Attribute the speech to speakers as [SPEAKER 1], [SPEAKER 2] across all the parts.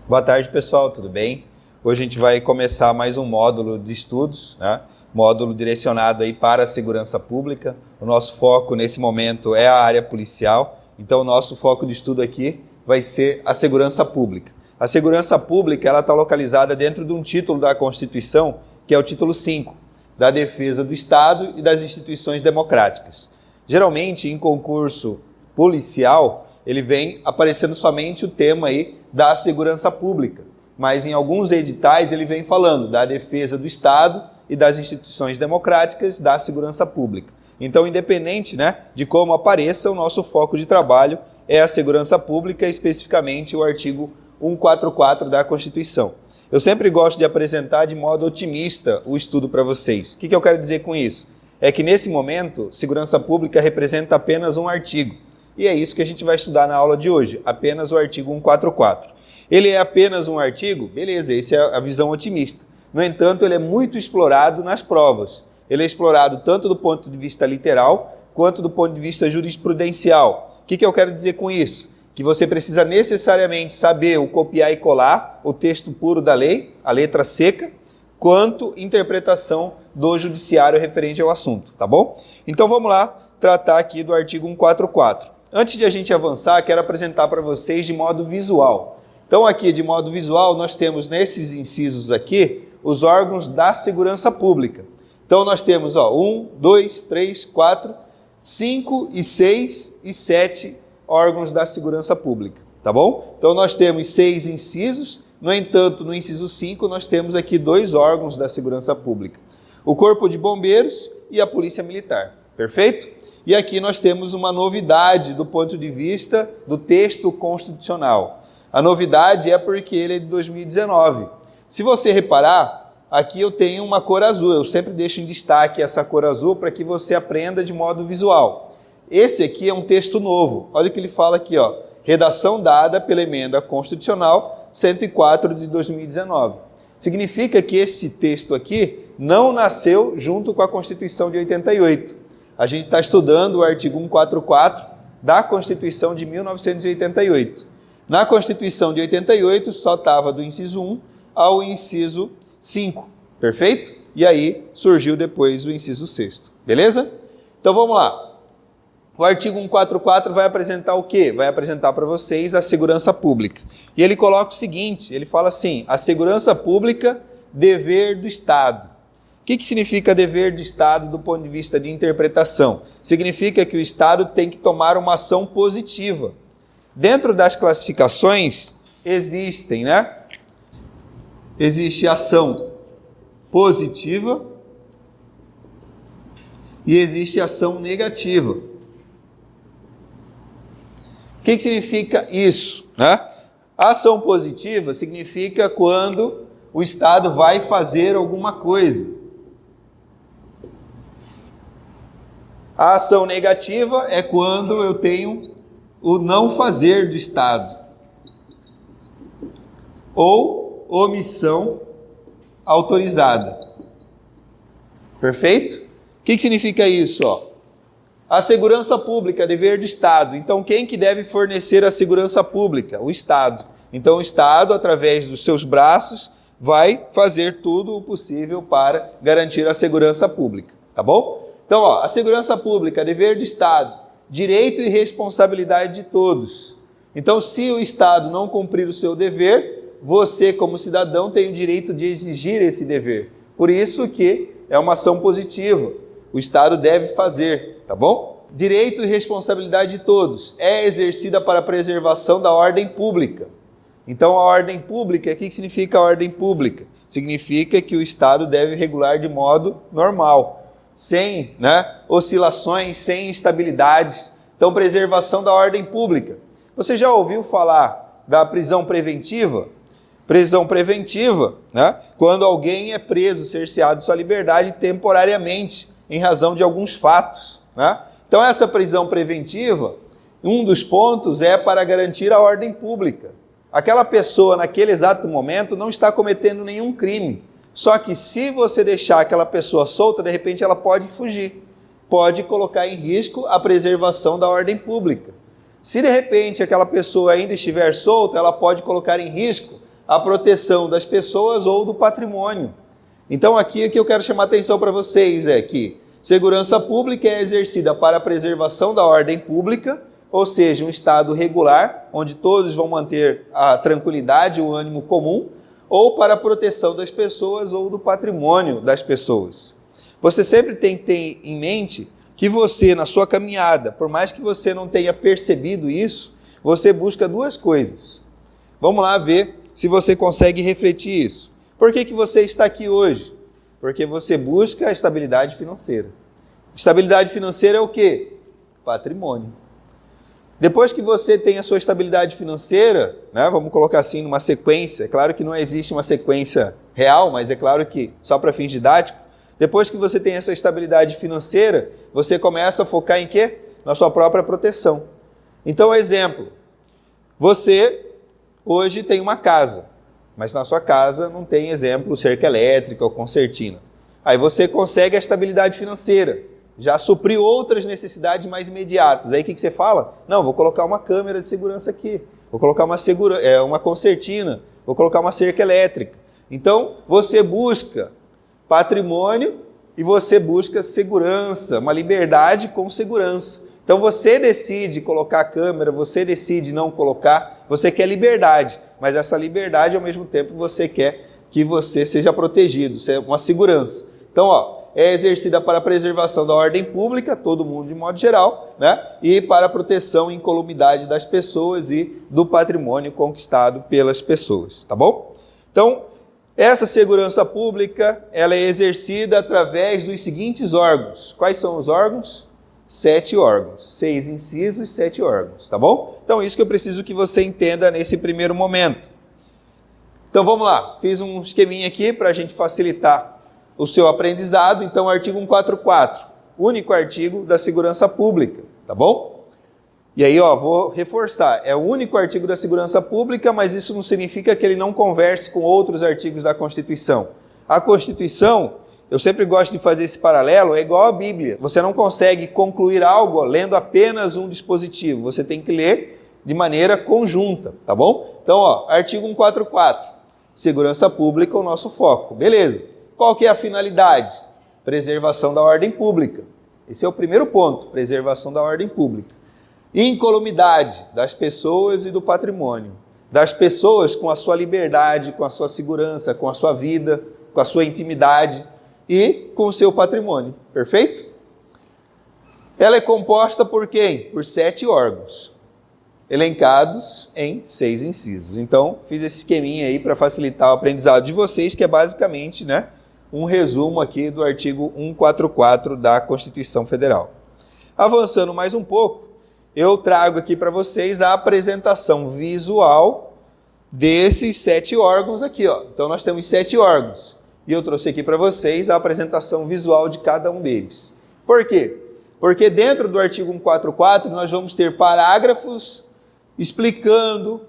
[SPEAKER 1] Boa tarde, pessoal, tudo bem? Hoje a gente vai começar mais um módulo de estudos, né? Módulo direcionado aí para a segurança pública. O nosso foco nesse momento é a área policial, então o nosso foco de estudo aqui vai ser a segurança pública. A segurança pública ela está localizada dentro de um título da Constituição, que é o título 5, da defesa do Estado e das instituições democráticas. Geralmente, em concurso policial, ele vem aparecendo somente o tema aí da segurança pública, mas em alguns editais ele vem falando da defesa do Estado e das instituições democráticas da segurança pública. Então, independente, de como apareça, o nosso foco de trabalho é a segurança pública, especificamente o artigo 144 da Constituição. Eu sempre gosto de apresentar de modo otimista o estudo para vocês. O que eu quero dizer com isso? É que nesse momento, segurança pública representa apenas um artigo. E é isso que a gente vai estudar na aula de hoje, apenas o artigo 144. Ele é apenas um artigo? Beleza, essa é a visão otimista. No entanto, ele é muito explorado nas provas. Ele é explorado tanto do ponto de vista literal, quanto do ponto de vista jurisprudencial. O que eu quero dizer com isso? Que você precisa necessariamente saber o copiar e colar, o texto puro da lei, a letra seca, quanto interpretação do judiciário referente ao assunto, tá bom? Então vamos lá tratar aqui do artigo 144. Antes de a gente avançar, quero apresentar para vocês de modo visual. Então aqui, de modo visual, nós temos nesses incisos aqui, os órgãos da segurança pública. Então nós temos 1, 2, 3, 4, 5 e 6 e 7 órgãos da segurança pública, tá bom? Então nós temos 6 incisos, no entanto, no inciso 5 nós temos aqui 2 órgãos da segurança pública. O Corpo de Bombeiros e a Polícia Militar, perfeito? E aqui nós temos uma novidade do ponto de vista do texto constitucional. A novidade é porque ele é de 2019. Se você reparar, aqui eu tenho uma cor azul. Eu sempre deixo em destaque essa cor azul para que você aprenda de modo visual. Esse aqui é um texto novo. Olha o que ele fala aqui, redação dada pela emenda constitucional 104 de 2019. Significa que esse texto aqui não nasceu junto com a Constituição de 88. A gente está estudando o artigo 144 da Constituição de 1988. Na Constituição de 88 só estava do inciso 1 ao inciso 5, perfeito? E aí surgiu depois o inciso 6º, beleza? Então vamos lá. O artigo 144 vai apresentar o quê? Vai apresentar para vocês a segurança pública. E ele coloca o seguinte, ele fala assim, a segurança pública, dever do Estado. O que significa dever do Estado do ponto de vista de interpretação? Significa que o Estado tem que tomar uma ação positiva. Dentro das classificações existem, Existe ação positiva e existe ação negativa. O que significa isso? A ação positiva significa quando o Estado vai fazer alguma coisa. A ação negativa é quando eu tenho o não fazer do Estado. Ou omissão autorizada. Perfeito? O que significa isso? A segurança pública é dever do Estado. Então, quem que deve fornecer a segurança pública? O Estado. Então, o Estado, através dos seus braços, vai fazer tudo o possível para garantir a segurança pública. Tá bom? Então, a segurança pública é dever do Estado, direito e responsabilidade de todos. Então, se o Estado não cumprir o seu dever, você, como cidadão, tem o direito de exigir esse dever. Por isso que é uma ação positiva. O Estado deve fazer, tá bom? Direito e responsabilidade de todos é exercida para a preservação da ordem pública. Então, a ordem pública, o que significa a ordem pública? Significa que o Estado deve regular de modo normal, sem oscilações, sem instabilidades. Então, preservação da ordem pública. Você já ouviu falar da prisão preventiva? Prisão preventiva, quando alguém é preso, cerceado de sua liberdade temporariamente, em razão de alguns fatos. Então, essa prisão preventiva, um dos pontos é para garantir a ordem pública. Aquela pessoa, naquele exato momento, não está cometendo nenhum crime. Só que se você deixar aquela pessoa solta, de repente ela pode fugir. Pode colocar em risco a preservação da ordem pública. Se de repente aquela pessoa ainda estiver solta, ela pode colocar em risco a proteção das pessoas ou do patrimônio. Então aqui o que eu quero chamar a atenção para vocês é que segurança pública é exercida para a preservação da ordem pública, ou seja, um estado regular, onde todos vão manter a tranquilidade e o ânimo comum, ou para a proteção das pessoas ou do patrimônio das pessoas. Você sempre tem que ter em mente que você, na sua caminhada, por mais que você não tenha percebido isso, você busca duas coisas. Vamos lá ver se você consegue refletir isso. Por que você está aqui hoje? Porque você busca a estabilidade financeira. Estabilidade financeira é o quê? Patrimônio. Depois que você tem a sua estabilidade financeira, né, vamos colocar assim numa sequência, é claro que não existe uma sequência real, mas é claro que só para fins didáticos, depois que você tem essa estabilidade financeira, você começa a focar em quê? Na sua própria proteção. Então, exemplo, você hoje tem uma casa, mas na sua casa não tem, exemplo, cerca elétrica ou concertina. Aí você consegue a estabilidade financeira, já supriu outras necessidades mais imediatas. Aí o que você fala? Não, vou colocar uma câmera de segurança aqui, vou colocar uma concertina, vou colocar uma cerca elétrica. Então, você busca patrimônio e você busca segurança, uma liberdade com segurança. Então, você decide colocar a câmera, você decide não colocar, você quer liberdade, mas essa liberdade, ao mesmo tempo, você quer que você seja protegido, uma segurança. Então, é exercida para a preservação da ordem pública, todo mundo de modo geral, né? E para a proteção e incolumidade das pessoas e do patrimônio conquistado pelas pessoas, tá bom? Então, essa segurança pública, ela é exercida através dos seguintes órgãos. Quais são os órgãos? 7 órgãos, 6 incisos, 7 órgãos, tá bom? Então, isso que eu preciso que você entenda nesse primeiro momento. Então, vamos lá. Fiz um esqueminha aqui para a gente facilitar o seu aprendizado. Então, artigo 144, único artigo da segurança pública, tá bom? E aí, vou reforçar, é o único artigo da segurança pública, mas isso não significa que ele não converse com outros artigos da Constituição. A Constituição, eu sempre gosto de fazer esse paralelo, é igual à Bíblia. Você não consegue concluir algo lendo apenas um dispositivo, você tem que ler de maneira conjunta, tá bom? Então, artigo 144, segurança pública é o nosso foco, beleza. Qual que é a finalidade? Preservação da ordem pública. Esse é o primeiro ponto, preservação da ordem pública. Incolumidade das pessoas e do patrimônio. Das pessoas com a sua liberdade, com a sua segurança, com a sua vida, com a sua intimidade e com o seu patrimônio. Perfeito? Ela é composta por quem? Por 7 órgãos, elencados em 6 incisos. Então, fiz esse esqueminha aí para facilitar o aprendizado de vocês, que é basicamente, né, um resumo aqui do artigo 144 da Constituição Federal. Avançando mais um pouco, eu trago aqui para vocês a apresentação visual desses 7 órgãos aqui, Então, nós temos 7 órgãos. E eu trouxe aqui para vocês a apresentação visual de cada um deles. Por quê? Porque dentro do artigo 144, nós vamos ter parágrafos explicando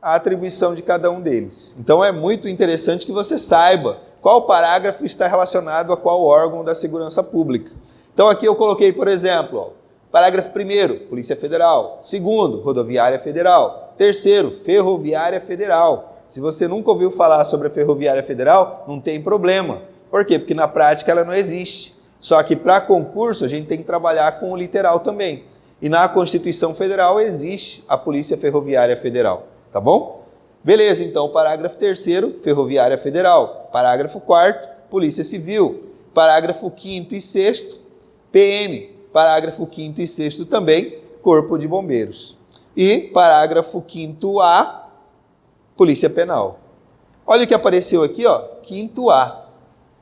[SPEAKER 1] a atribuição de cada um deles. Então, é muito interessante que você saiba qual parágrafo está relacionado a qual órgão da segurança pública. Então, aqui eu coloquei, por exemplo, parágrafo 1º, Polícia Federal. 2º, Rodoviária Federal. 3º, Ferroviária Federal. Se você nunca ouviu falar sobre a Ferroviária Federal, não tem problema. Por quê? Porque na prática ela não existe. Só que para concurso a gente tem que trabalhar com o literal também. E na Constituição Federal existe a Polícia Ferroviária Federal. Tá bom? Beleza, então, parágrafo 3º, Ferroviária Federal. Parágrafo 4º, Polícia Civil. Parágrafo 5º e 6º, PM. Parágrafo 5º e 6º também, Corpo de Bombeiros. E parágrafo 5º-A, Polícia Penal. Olha o que apareceu aqui, 5º-A.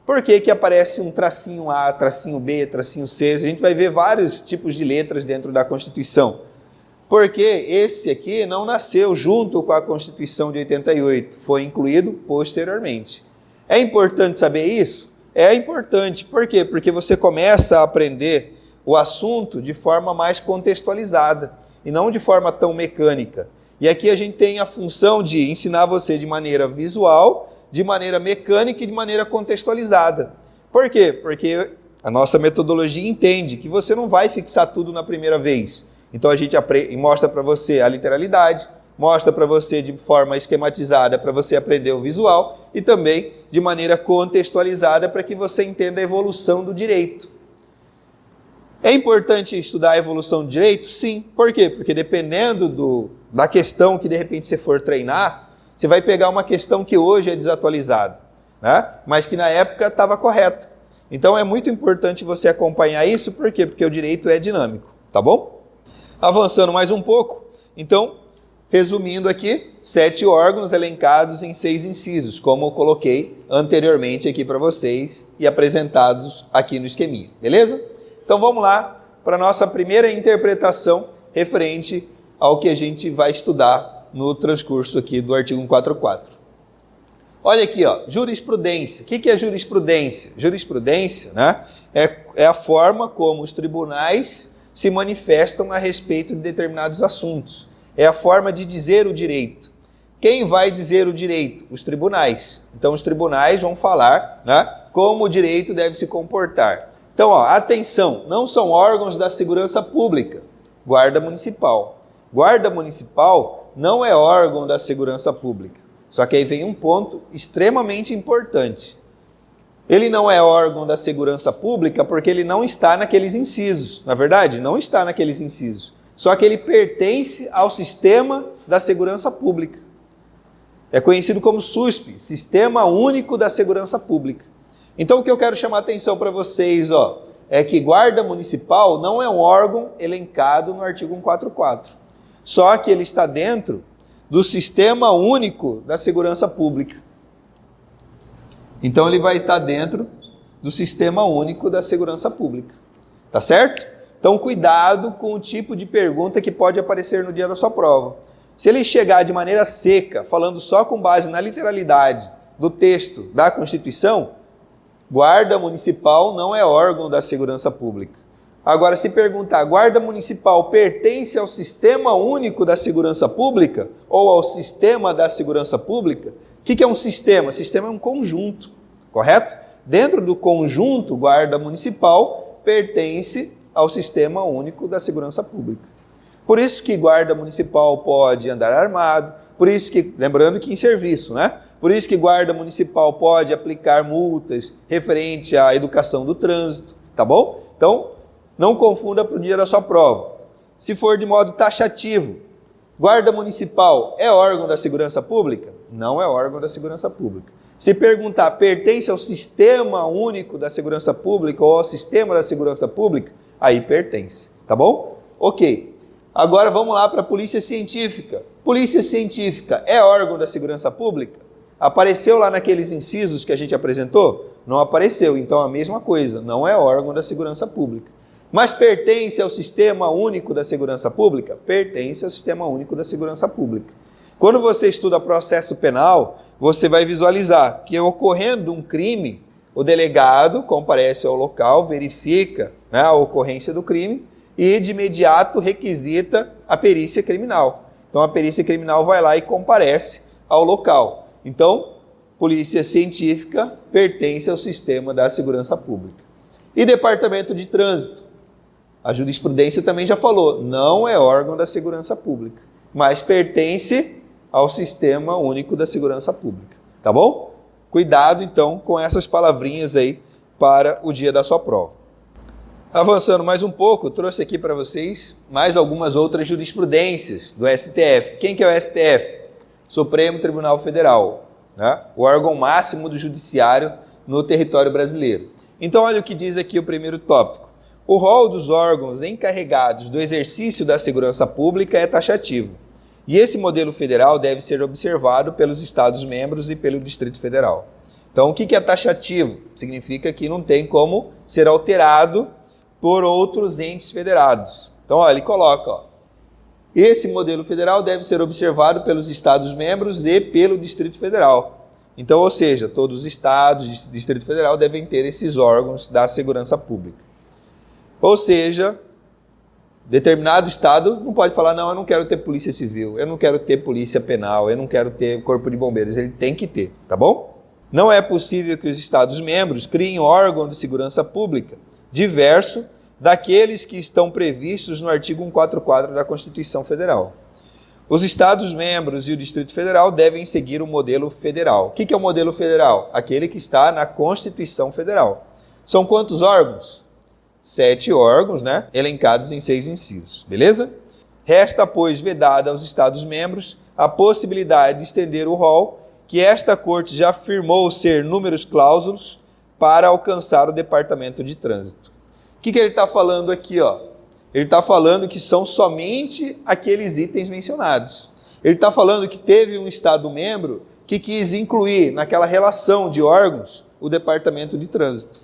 [SPEAKER 1] Por que que aparece um tracinho A, tracinho B, tracinho C? A gente vai ver vários tipos de letras dentro da Constituição. Porque esse aqui não nasceu junto com a Constituição de 88, foi incluído posteriormente. É importante saber isso? É importante. Por quê? Porque você começa a aprender o assunto de forma mais contextualizada e não de forma tão mecânica. E aqui a gente tem a função de ensinar você de maneira visual, de maneira mecânica e de maneira contextualizada. Por quê? Porque a nossa metodologia entende que você não vai fixar tudo na primeira vez. Então a gente mostra para você a literalidade, mostra para você de forma esquematizada para você aprender o visual e também de maneira contextualizada para que você entenda a evolução do direito. É importante estudar a evolução do direito? Sim. Por quê? Porque dependendo da questão que de repente você for treinar, você vai pegar uma questão que hoje é desatualizada, né? Mas que na época estava correta. Então é muito importante você acompanhar isso, por quê? Porque o direito é dinâmico, tá bom? Avançando mais um pouco, então, resumindo aqui, 7 órgãos elencados em 6 incisos, como eu coloquei anteriormente aqui para vocês e apresentados aqui no esqueminha, beleza? Então vamos lá para a nossa primeira interpretação referente ao que a gente vai estudar no transcurso aqui do artigo 144. Olha aqui, ó, jurisprudência. O que é jurisprudência? Jurisprudência, né, é a forma como os tribunais se manifestam a respeito de determinados assuntos. É a forma de dizer o direito. Quem vai dizer o direito? Os tribunais. Então os tribunais vão falar, né, como o direito deve se comportar. Então, ó, atenção, não são órgãos da segurança pública. Guarda Municipal. Guarda Municipal não é órgão da segurança pública. Só que aí vem um ponto extremamente importante. Ele não é órgão da segurança pública porque ele não está naqueles incisos. Na verdade, não está naqueles incisos. Só que ele pertence ao sistema da segurança pública. É conhecido como SUSP, Sistema Único da Segurança Pública. Então o que eu quero chamar a atenção para vocês, ó, é que Guarda Municipal não é um órgão elencado no artigo 144. Só que ele está dentro do Sistema Único da Segurança Pública. Então ele vai estar dentro do Sistema Único da Segurança Pública. Tá certo? Então cuidado com o tipo de pergunta que pode aparecer no dia da sua prova. Se ele chegar de maneira seca, falando só com base na literalidade do texto da Constituição, Guarda Municipal não é órgão da segurança pública. Agora, se perguntar, Guarda Municipal pertence ao Sistema Único da Segurança Pública ou ao Sistema da Segurança Pública? O que é um sistema? Sistema é um conjunto, correto? Dentro do conjunto, Guarda Municipal pertence ao Sistema Único da Segurança Pública. Por isso que Guarda Municipal pode andar armado, por isso que, lembrando que em serviço, né? Por isso que Guarda Municipal pode aplicar multas referente à educação do trânsito, tá bom? Então, não confunda para o dia da sua prova. Se for de modo taxativo, Guarda Municipal é órgão da segurança pública? Não é órgão da segurança pública. Se perguntar, pertence ao Sistema Único da Segurança Pública ou ao Sistema da Segurança Pública? Aí pertence, tá bom? Ok. Agora vamos lá para a Polícia Científica. Polícia Científica é órgão da segurança pública? Apareceu lá naqueles incisos que a gente apresentou? Não apareceu, então a mesma coisa, não é órgão da segurança pública. Mas pertence ao Sistema Único da Segurança Pública? Pertence ao Sistema Único da Segurança Pública. Quando você estuda processo penal, você vai visualizar que ocorrendo um crime, o delegado comparece ao local, verifica, né, a ocorrência do crime e de imediato requisita a perícia criminal. Então a perícia criminal vai lá e comparece ao local. Então, Polícia Científica pertence ao Sistema da Segurança Pública. E Departamento de Trânsito? A jurisprudência também já falou, não é órgão da segurança pública, mas pertence ao Sistema Único da Segurança Pública. Tá bom? Cuidado, então, com essas palavrinhas aí para o dia da sua prova. Avançando mais um pouco, trouxe aqui para vocês mais algumas outras jurisprudências do STF. Quem que é o STF? Supremo Tribunal Federal, né? O órgão máximo do judiciário no território brasileiro. Então, olha o que diz aqui o primeiro tópico. O rol dos órgãos encarregados do exercício da segurança pública é taxativo. E esse modelo federal deve ser observado pelos Estados-membros e pelo Distrito Federal. Então, o que é taxativo? Significa que não tem como ser alterado por outros entes federados. Então, olha, ele coloca, ó, esse modelo federal deve ser observado pelos Estados-membros e pelo Distrito Federal. Então, ou seja, todos os estados e Distrito Federal devem ter esses órgãos da segurança pública. Ou seja, determinado estado não pode falar, não, eu não quero ter polícia civil, eu não quero ter polícia penal, eu não quero ter corpo de bombeiros. Ele tem que ter, tá bom? Não é possível que os Estados-membros criem órgão de segurança pública diverso daqueles que estão previstos no artigo 144 da Constituição Federal. Os Estados-membros e o Distrito Federal devem seguir o modelo federal. O que é o modelo federal? Aquele que está na Constituição Federal. São quantos órgãos? 7 órgãos, né? Elencados em 6 incisos, beleza? Resta, pois, vedada aos Estados-membros a possibilidade de estender o rol que esta Corte já afirmou ser numerus clausus para alcançar o Departamento de Trânsito. O que ele está falando aqui, ó? Ele está falando que são somente aqueles itens mencionados. Ele está falando que teve um Estado-membro que quis incluir naquela relação de órgãos o Departamento de Trânsito.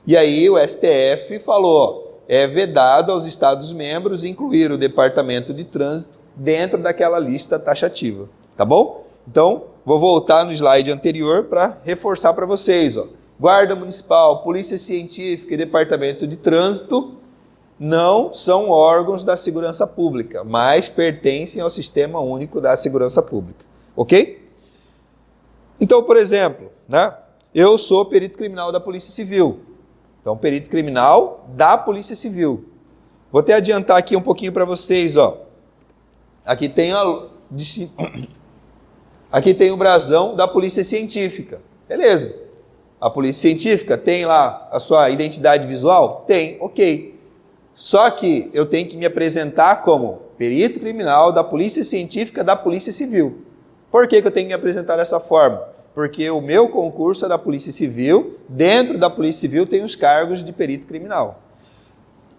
[SPEAKER 1] E aí o STF falou, é vedado aos Estados-membros incluir o Departamento de Trânsito dentro daquela lista taxativa. Tá bom? Então, vou voltar no slide anterior para reforçar para vocês. Ó. Guarda Municipal, Polícia Científica e Departamento de Trânsito não são órgãos da segurança pública, mas pertencem ao Sistema Único da Segurança Pública. Ok? Então, por exemplo, né, eu sou perito criminal da Polícia Civil. Então, perito criminal da Polícia Civil. Vou até adiantar aqui um pouquinho para vocês. Ó. Aqui tem o brasão da Polícia Científica. Beleza. A Polícia Científica tem lá a sua identidade visual? Tem, ok. Só que eu tenho que me apresentar como perito criminal da Polícia Científica da Polícia Civil. Por que eu tenho que me apresentar dessa forma? Porque o meu concurso é da Polícia Civil, dentro da Polícia Civil tem os cargos de perito criminal.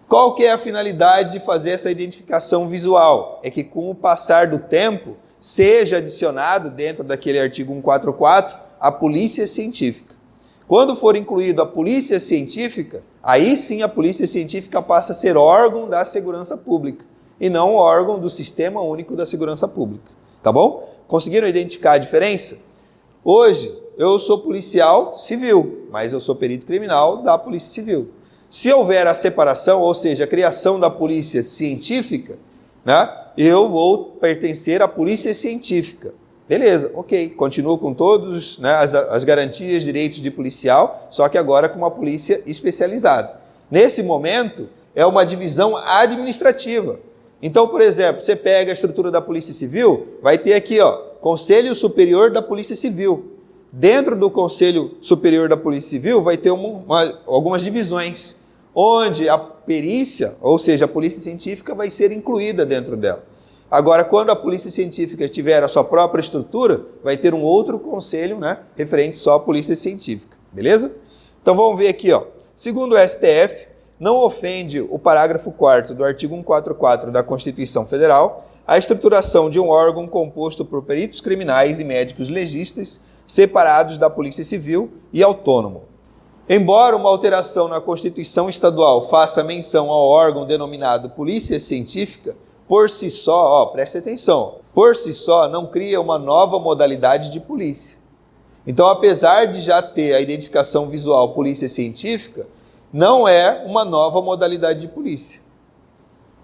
[SPEAKER 1] Qual que é a finalidade de fazer essa identificação visual? É que com o passar do tempo, seja adicionado dentro daquele artigo 144 a Polícia Científica. Quando for incluído a Polícia Científica, aí sim a Polícia Científica passa a ser órgão da segurança pública e não órgão do Sistema Único da Segurança Pública. Tá bom? Conseguiram identificar a diferença? Hoje, eu sou policial civil, mas eu sou perito criminal da Polícia Civil. Se houver a separação, ou seja, a criação da Polícia Científica, né, eu vou pertencer à Polícia Científica. Beleza, ok, continuo com todos, né, as garantias, direitos de policial, só que agora com uma polícia especializada. Nesse momento, é uma divisão administrativa. Então, por exemplo, você pega a estrutura da Polícia Civil, vai ter aqui, ó, Conselho Superior da Polícia Civil. Dentro do Conselho Superior da Polícia Civil vai ter algumas divisões, onde a perícia, ou seja, a Polícia Científica, vai ser incluída dentro dela. Agora, quando a Polícia Científica tiver a sua própria estrutura, vai ter um outro conselho, né, referente só à Polícia Científica, beleza? Então vamos ver aqui, ó. Segundo o STF, não ofende o parágrafo 4º do artigo 144 da Constituição Federal a estruturação de um órgão composto por peritos criminais e médicos legistas separados da Polícia Civil e autônomo. Embora uma alteração na Constituição Estadual faça menção ao órgão denominado Polícia Científica, por si só, preste atenção, por si só não cria uma nova modalidade de polícia. Então, apesar de já ter a identificação visual Polícia Científica, não é uma nova modalidade de polícia,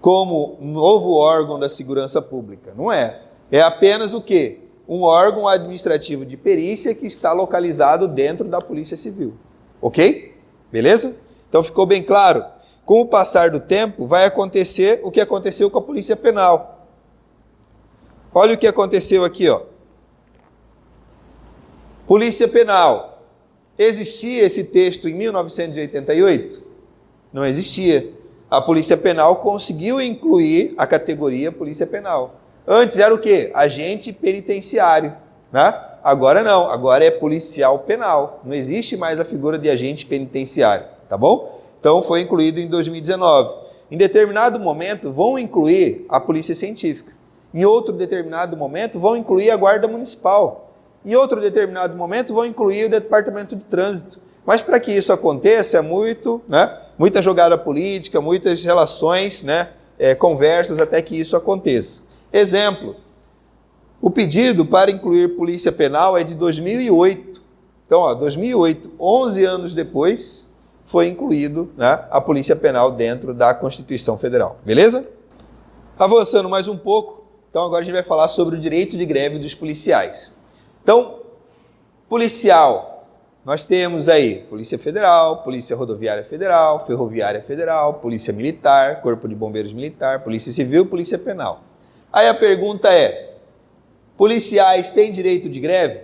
[SPEAKER 1] como novo órgão da segurança pública. Não é. É apenas o quê? Um órgão administrativo de perícia que está localizado dentro da Polícia Civil. Ok? Beleza? Então, ficou bem claro? Com o passar do tempo, vai acontecer o que aconteceu com a Polícia Penal. Olha o que aconteceu aqui, ó. Polícia Penal. Existia esse texto em 1988? Não existia. A Polícia Penal conseguiu incluir a categoria Polícia Penal. Antes era o quê? Agente penitenciário, né? Agora não, agora é policial penal. Não existe mais a figura de agente penitenciário, tá bom? Então, foi incluído em 2019. Em determinado momento, vão incluir a Polícia Científica. Em outro determinado momento, vão incluir a Guarda Municipal. Em outro determinado momento, vão incluir o Departamento de Trânsito. Mas, para que isso aconteça, é muita jogada política, muitas relações, conversas até que isso aconteça. Exemplo, o pedido para incluir Polícia Penal é de 2008. Então, 2008, 11 anos depois, foi incluído, a Polícia Penal dentro da Constituição Federal. Beleza? Avançando mais um pouco, então agora a gente vai falar sobre o direito de greve dos policiais. Então, policial, nós temos aí Polícia Federal, Polícia Rodoviária Federal, Ferroviária Federal, Polícia Militar, Corpo de Bombeiros Militar, Polícia Civil, Polícia Penal. Aí a pergunta é, Policiais têm direito de greve?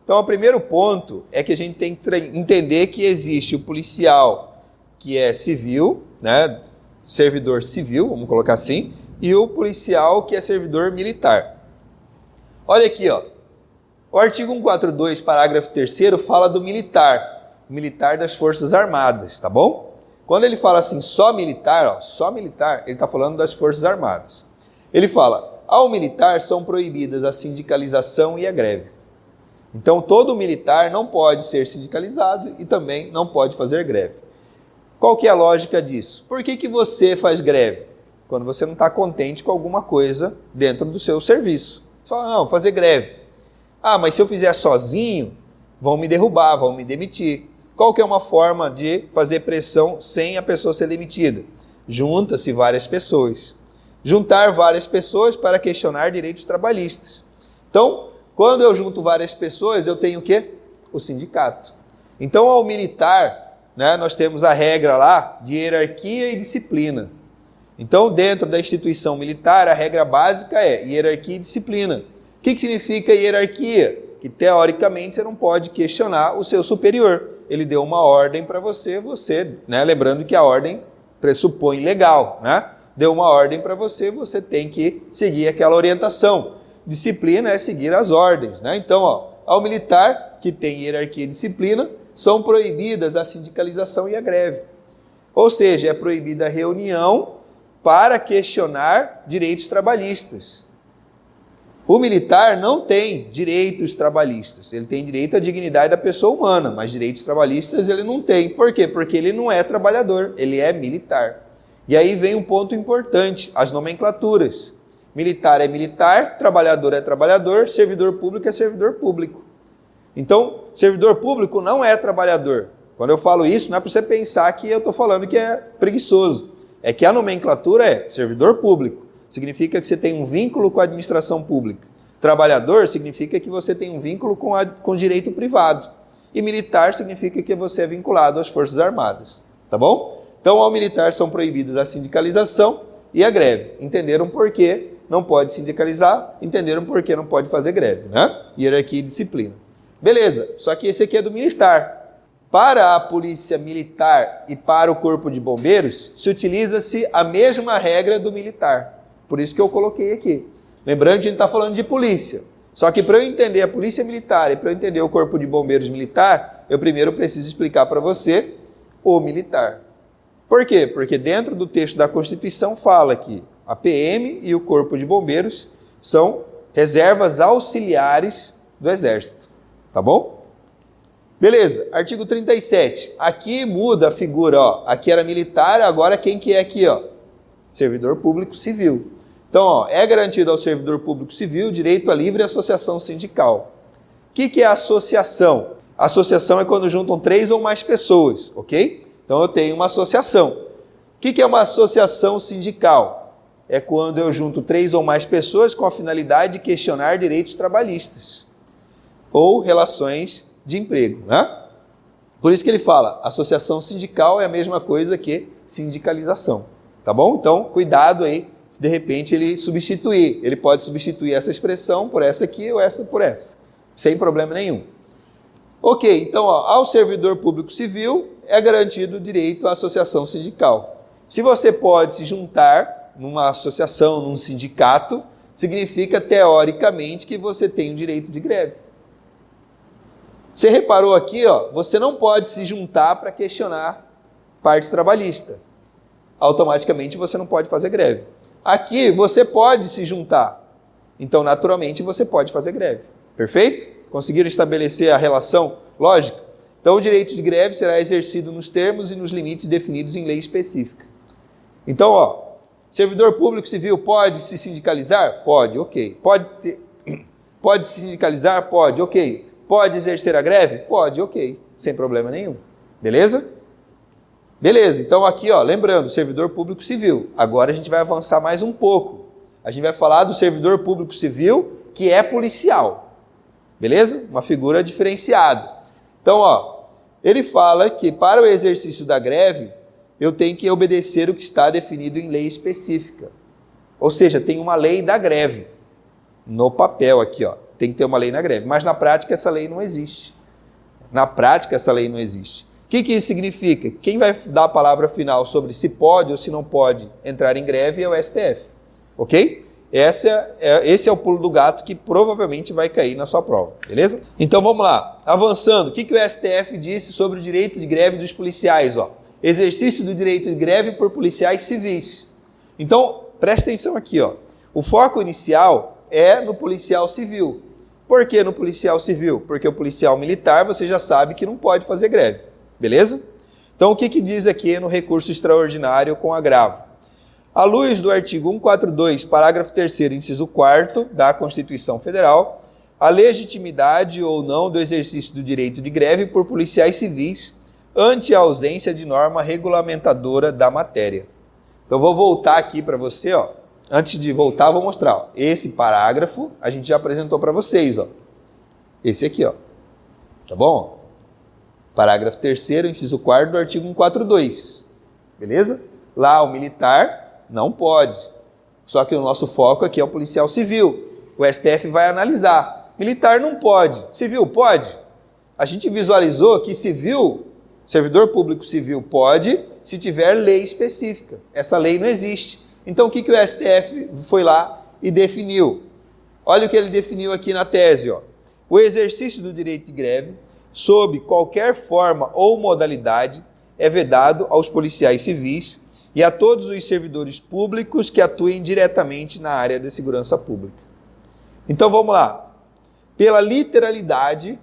[SPEAKER 1] Então, o primeiro ponto é que a gente tem que entender que existe o policial que é civil, né, servidor civil, vamos colocar assim, e o policial que é servidor militar. Olha aqui, ó. O artigo 142, parágrafo 3º, fala do militar das Forças Armadas, tá bom? Quando ele fala assim, só militar, ele está falando das Forças Armadas. Ele fala, ao militar são proibidas a sindicalização e a greve. Então, todo militar não pode ser sindicalizado e também não pode fazer greve. Qual que é a lógica disso? Por que você faz greve? Quando você não está contente com alguma coisa dentro do seu serviço. Você fala, não, fazer greve. Ah, mas se eu fizer sozinho, vão me derrubar, vão me demitir. Qual que é uma forma de fazer pressão sem a pessoa ser demitida? Junta-se várias pessoas. Juntar várias pessoas para questionar direitos trabalhistas. Então, quando eu junto várias pessoas, eu tenho o quê? O sindicato. Então, ao militar, né, nós temos a regra lá de hierarquia e disciplina. Então, dentro da instituição militar, a regra básica é hierarquia e disciplina. O que significa hierarquia? Que, teoricamente, você não pode questionar o seu superior. Ele deu uma ordem para você, né, lembrando que a ordem pressupõe legal, né? Deu uma ordem para você, você tem que seguir aquela orientação. Disciplina é seguir as ordens, né? Então, ó, ao militar, que tem hierarquia e disciplina, são proibidas a sindicalização e a greve. Ou seja, é proibida a reunião para questionar direitos trabalhistas. O militar não tem direitos trabalhistas, ele tem direito à dignidade da pessoa humana, mas direitos trabalhistas ele não tem. Por quê? Porque ele não é trabalhador, ele é militar. E aí vem um ponto importante, as nomenclaturas. Militar é militar, trabalhador é trabalhador, servidor público é servidor público. Então, servidor público não é trabalhador. Quando eu falo isso, não é para você pensar que eu estou falando que é preguiçoso. É que a nomenclatura é servidor público. Significa que você tem um vínculo com a administração pública. Trabalhador significa que você tem um vínculo com direito privado. E militar significa que você é vinculado às Forças Armadas. Tá bom? Então, ao militar são proibidas a sindicalização e a greve. Entenderam por quê? Não pode sindicalizar, entenderam por que não pode fazer greve, né? Hierarquia e disciplina. Beleza, só que esse aqui é do militar. Para a polícia militar e para o corpo de bombeiros, se utiliza-se a mesma regra do militar. Por isso que eu coloquei aqui. Lembrando que a gente está falando de polícia. Só que para eu entender a polícia militar e para eu entender o corpo de bombeiros militar, eu primeiro preciso explicar para você o militar. Por quê? Porque dentro do texto da Constituição fala que a PM e o Corpo de Bombeiros são reservas auxiliares do Exército. Tá bom? Beleza, artigo 37. Aqui muda a figura, ó. Aqui era militar, agora quem que é aqui, ó? Servidor público civil. Então, ó, é garantido ao servidor público civil o direito à livre associação sindical. O que é associação? Associação é quando juntam 3 ou mais pessoas, ok? Então, eu tenho uma associação. O que é uma associação sindical? É quando eu junto 3 ou mais pessoas com a finalidade de questionar direitos trabalhistas ou relações de emprego, né? Por isso que ele fala, associação sindical é a mesma coisa que sindicalização, tá bom? Então, cuidado aí, se de repente ele substituir, ele pode substituir essa expressão por essa aqui ou essa por essa, sem problema nenhum. Ok, então, ó, ao servidor público civil é garantido o direito à associação sindical. Se você pode se juntar numa associação, num sindicato, significa teoricamente que você tem o direito de greve. Você reparou aqui, ó, você não pode se juntar para questionar parte trabalhista. Automaticamente você não pode fazer greve. Aqui você pode se juntar. Então, naturalmente, você pode fazer greve. Perfeito? Conseguiram estabelecer a relação lógica? Então, o direito de greve será exercido nos termos e nos limites definidos em lei específica. Então, ó, servidor público civil pode se sindicalizar? Pode, ok. Pode se sindicalizar? Pode, ok. Pode exercer a greve? Pode, ok. Sem problema nenhum. Beleza? Beleza, então aqui, ó, lembrando, servidor público civil. Agora a gente vai avançar mais um pouco. A gente vai falar do servidor público civil que é policial. Beleza? Uma figura diferenciada. Então, ó, ele fala que para o exercício da greve, eu tenho que obedecer o que está definido em lei específica. Ou seja, tem uma lei da greve. No papel aqui, ó, tem que ter uma lei na greve. Mas na prática essa lei não existe. Na prática essa lei não existe. O que isso significa? Quem vai dar a palavra final sobre se pode ou se não pode entrar em greve é o STF. Ok? Esse é o pulo do gato que provavelmente vai cair na sua prova, beleza? Então vamos lá, avançando. O que o STF disse sobre o direito de greve dos policiais? Ó? Exercício do direito de greve por policiais civis. Então, presta atenção aqui. Ó. O foco inicial é no policial civil. Por que no policial civil? Porque o policial militar você já sabe que não pode fazer greve, beleza? Então o que diz aqui no recurso extraordinário com agravo? À luz do artigo 142, parágrafo 3º, inciso 4º da Constituição Federal, a legitimidade ou não do exercício do direito de greve por policiais civis ante a ausência de norma regulamentadora da matéria. Então vou voltar aqui para você, ó. Antes de voltar, vou mostrar. Ó. Esse parágrafo a gente já apresentou para vocês, ó. Esse aqui, ó. Tá bom? Parágrafo 3º, inciso 4º do artigo 142. Beleza? Lá o militar não pode. Só que o nosso foco aqui é o policial civil. O STF vai analisar. Militar não pode. Civil pode? A gente visualizou que civil, servidor público civil pode, se tiver lei específica. Essa lei não existe. Então o que o STF foi lá e definiu? Olha o que ele definiu aqui na tese. Ó. O exercício do direito de greve, sob qualquer forma ou modalidade, é vedado aos policiais civis e a todos os servidores públicos que atuem diretamente na área da segurança pública. Então vamos lá. Pela literalidade,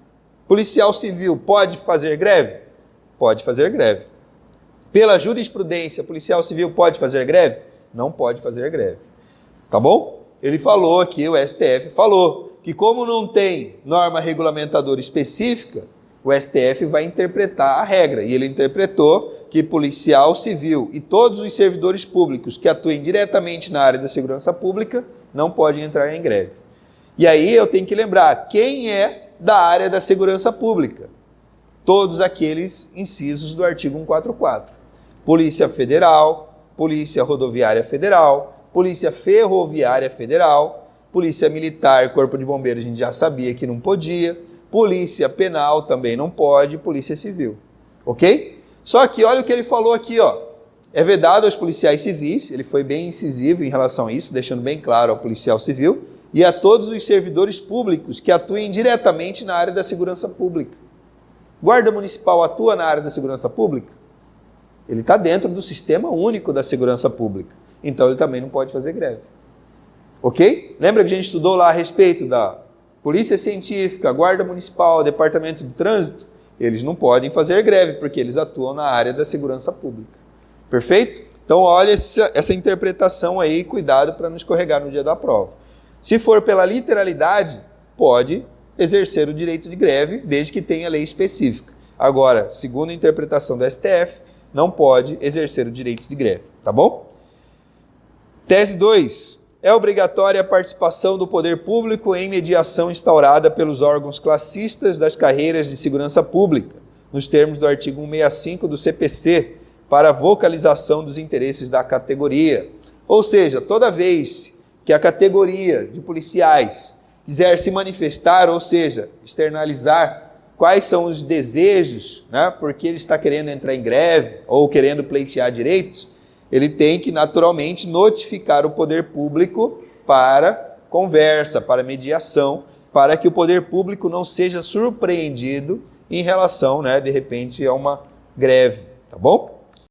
[SPEAKER 1] policial civil pode fazer greve? Pode fazer greve. Pela jurisprudência, policial civil pode fazer greve? Não pode fazer greve. Tá bom? Ele falou aqui, o STF falou, que como não tem norma regulamentadora específica, o STF vai interpretar a regra. E ele interpretou que policial civil e todos os servidores públicos que atuem diretamente na área da segurança pública não podem entrar em greve. E aí eu tenho que lembrar, quem é da área da segurança pública? Todos aqueles incisos do artigo 144. Polícia Federal, Polícia Rodoviária Federal, Polícia Ferroviária Federal, Polícia Militar, Corpo de Bombeiros, a gente já sabia que não podia, Polícia Penal também não pode, Polícia Civil, ok? Só que olha o que ele falou aqui, ó. É vedado aos policiais civis, ele foi bem incisivo em relação a isso, deixando bem claro ao policial civil, e a todos os servidores públicos que atuem diretamente na área da segurança pública. Guarda Municipal atua na área da segurança pública? Ele está dentro do Sistema Único da Segurança Pública, então ele também não pode fazer greve. Ok? Lembra que a gente estudou lá a respeito da Polícia Científica, Guarda Municipal, Departamento de Trânsito? Eles não podem fazer greve, porque eles atuam na área da segurança pública. Perfeito? Então, olha essa interpretação aí, cuidado para não escorregar no dia da prova. Se for pela literalidade, pode exercer o direito de greve, desde que tenha lei específica. Agora, segundo a interpretação do STF, não pode exercer o direito de greve. Tá bom? Tese 2. É obrigatória a participação do poder público em mediação instaurada pelos órgãos classistas das carreiras de segurança pública, nos termos do artigo 165 do CPC, para a vocalização dos interesses da categoria. Ou seja, toda vez que a categoria de policiais quiser se manifestar, ou seja, externalizar quais são os desejos, né, porque ele está querendo entrar em greve ou querendo pleitear direitos, ele tem que naturalmente notificar o poder público para conversa, para mediação, para que o poder público não seja surpreendido em relação, né, de repente, a uma greve, tá bom?